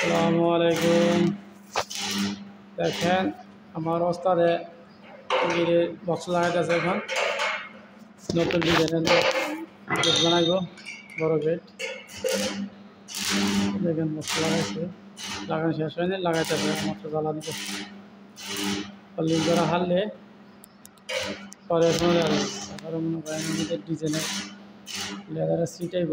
আসসালামু আলাইকুম। দেখেন আমার ওস্তাদে গিরে বক্স লাগাইতেছে এখন নতুন ডিজাইনের গেট বানাইব বড় গেট। দেখেন বক্স লাগাইছে, লাগানো শেষ হয়নি, লাগাইতেছে মাত্র জ্বালা দিতে লিঙ্ক করা হারলে পরে তারপরে মনে করেন নিজের ডিজাইনের লেদারের সিট আইব।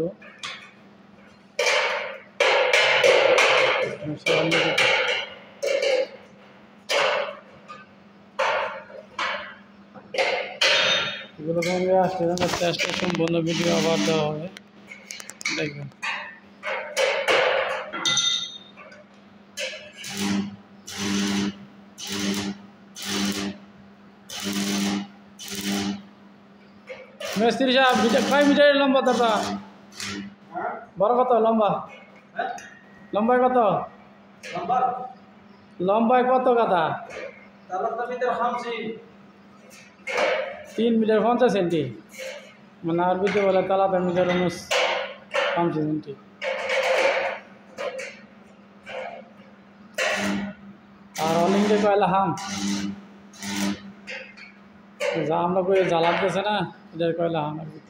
এগুলো সঙ্গে আসলে চেষ্টা সম্পূর্ণ ভিডিও আবার দেওয়া হবে, দেখবেন। মিস্ত্রি সাহেব কয় মিটারের লম্বা দাদা? বড় কত লম্বা? লম্বায় কত? লম্বায় কত গাদা? 3 মিটার 50 সেন্টি, মানে আরবিতে বলে 3 মিটার 50 সেন্টি। আর অলিংকে কয়লা হাম যা আমরা কই জ্বালাতেছে না, এটার কয়লা হাম আরবিতে।